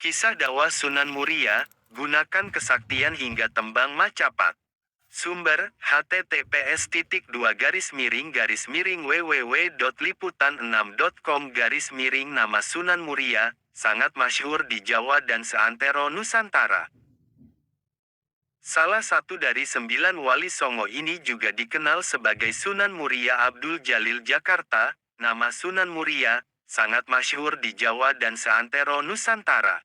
Kisah dakwah Sunan Muria, gunakan kesaktian hingga tembang Macapat. Sumber, https://www.liputan6.com/. Nama Sunan Muria, sangat masyhur di Jawa dan seantero Nusantara. Salah satu dari 9 wali Songo ini juga dikenal sebagai Sunan Muria Abdul Jalil Jakarta. Nama Sunan Muria, sangat masyhur di Jawa dan seantero Nusantara.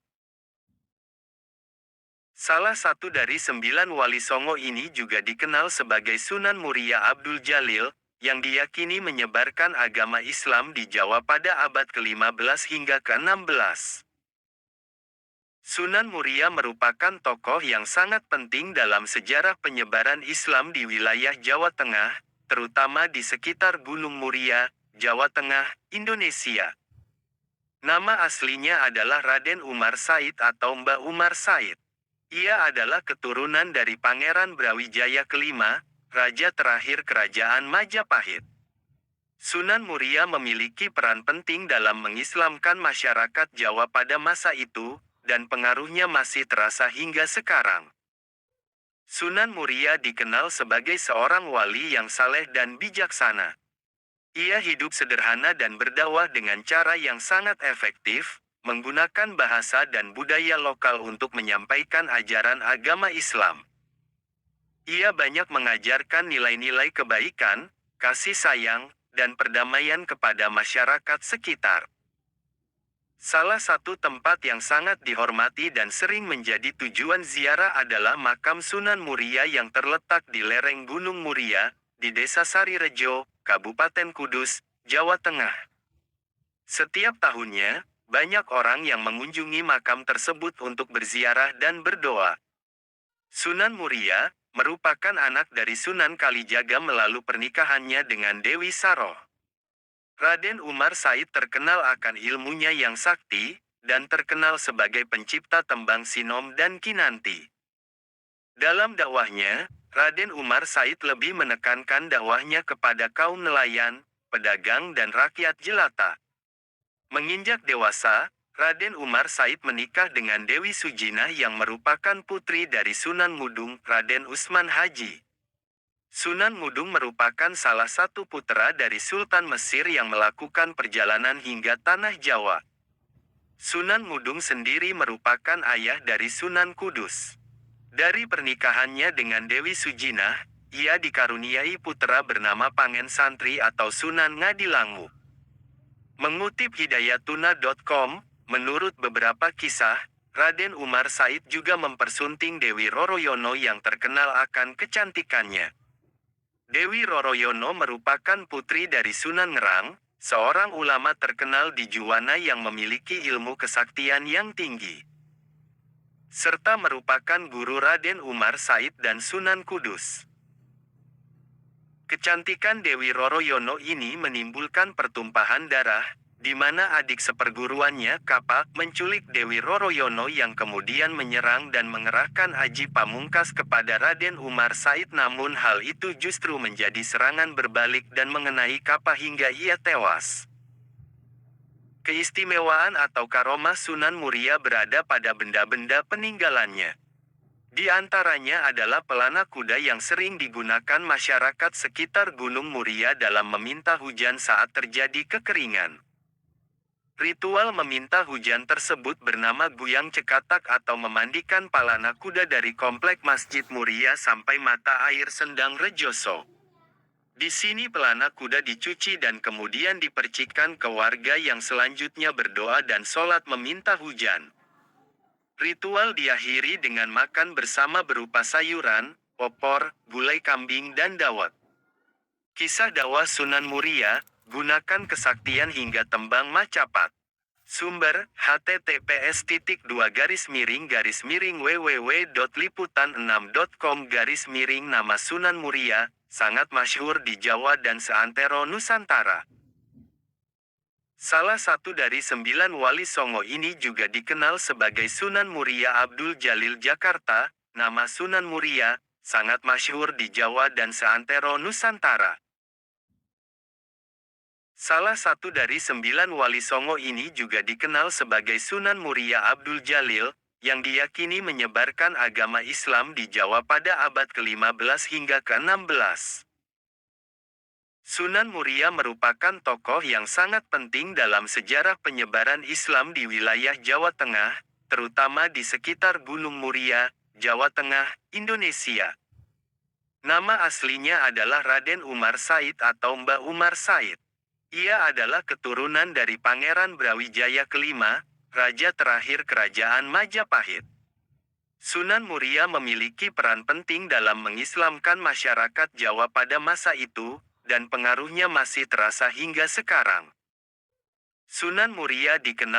Salah satu dari 9 wali Songo ini juga dikenal sebagai Sunan Muria Abdul Jalil, yang diyakini menyebarkan agama Islam di Jawa pada abad ke-15 hingga ke-16. Sunan Muria merupakan tokoh yang sangat penting dalam sejarah penyebaran Islam di wilayah Jawa Tengah, terutama di sekitar Gunung Muria, Jawa Tengah, Indonesia. Nama aslinya adalah Raden Umar Said atau Mbah Umar Said. Ia adalah keturunan dari Pangeran Brawijaya kelima, raja terakhir Kerajaan Majapahit. Sunan Muria memiliki peran penting dalam mengislamkan masyarakat Jawa pada masa itu, dan pengaruhnya masih terasa hingga sekarang. Sunan Muria dikenal sebagai seorang wali yang saleh dan bijaksana. Ia hidup sederhana dan berdakwah dengan cara yang sangat efektif, menggunakan bahasa dan budaya lokal untuk menyampaikan ajaran agama Islam. Ia banyak mengajarkan nilai-nilai kebaikan, kasih sayang, dan perdamaian kepada masyarakat sekitar. Salah satu tempat yang sangat dihormati dan sering menjadi tujuan ziarah adalah makam Sunan Muria yang terletak di lereng Gunung Muria, di Desa Sarirejo, Kabupaten Kudus, Jawa Tengah. Setiap tahunnya, banyak orang yang mengunjungi makam tersebut untuk berziarah dan berdoa. Sunan Muria merupakan anak dari Sunan Kalijaga melalui pernikahannya dengan Dewi Saroh. Raden Umar Said terkenal akan ilmunya yang sakti, dan terkenal sebagai pencipta tembang Sinom dan Kinanti. Dalam dakwahnya, Raden Umar Said lebih menekankan dakwahnya kepada kaum nelayan, pedagang dan rakyat jelata. Menginjak dewasa, Raden Umar Said menikah dengan Dewi Sujinah yang merupakan putri dari Sunan Ngudung, Raden Usman Haji. Sunan Ngudung merupakan salah satu putra dari Sultan Mesir yang melakukan perjalanan hingga Tanah Jawa. Sunan Ngudung sendiri merupakan ayah dari Sunan Kudus. Dari pernikahannya dengan Dewi Sujinah, ia dikaruniai putra bernama Pangen Santri atau Sunan Ngadilangu. Mengutip hidayatuna.com, menurut beberapa kisah, Raden Umar Said juga mempersunting Dewi Roroyono yang terkenal akan kecantikannya. Dewi Roroyono merupakan putri dari Sunan Ngerang, seorang ulama terkenal di Juwana yang memiliki ilmu kesaktian yang tinggi, serta merupakan guru Raden Umar Said dan Sunan Kudus. Kecantikan Dewi Roroyono ini menimbulkan pertumpahan darah, di mana adik seperguruannya Kapak menculik Dewi Roroyono yang kemudian menyerang dan mengerahkan Aji Pamungkas kepada Raden Umar Said, namun hal itu justru menjadi serangan berbalik dan mengenai Kapak hingga ia tewas. Keistimewaan atau karomah Sunan Muria berada pada benda-benda peninggalannya. Di antaranya adalah pelana kuda yang sering digunakan masyarakat sekitar Gunung Muria dalam meminta hujan saat terjadi kekeringan. Ritual meminta hujan tersebut bernama Guyang Cekatak atau memandikan pelana kuda dari komplek Masjid Muria sampai mata air Sendang Rejoso. Di sini pelana kuda dicuci dan kemudian dipercikkan ke warga yang selanjutnya berdoa dan sholat meminta hujan. Ritual diakhiri dengan makan bersama berupa sayuran, opor, gulai kambing dan dawet. Kisah dakwah Sunan Muria, gunakan kesaktian hingga tembang Macapat. Sumber, https://www.liputan6.com/. Nama Sunan Muria, sangat masyhur di Jawa dan seantero Nusantara. Salah satu dari 9 wali Songo ini juga dikenal sebagai Sunan Muria Abdul Jalil Jakarta. Nama Sunan Muria, sangat masyhur di Jawa dan seantero Nusantara. Salah satu dari 9 wali Songo ini juga dikenal sebagai Sunan Muria Abdul Jalil, yang diyakini menyebarkan agama Islam di Jawa pada abad ke-15 hingga ke-16. Sunan Muria merupakan tokoh yang sangat penting dalam sejarah penyebaran Islam di wilayah Jawa Tengah, terutama di sekitar Gunung Muria, Jawa Tengah, Indonesia. Nama aslinya adalah Raden Umar Said atau Mbah Umar Said. Ia adalah keturunan dari Pangeran Brawijaya kelima, raja terakhir Kerajaan Majapahit. Sunan Muria memiliki peran penting dalam mengislamkan masyarakat Jawa pada masa itu, dan pengaruhnya masih terasa hingga sekarang. Sunan Muria dikenal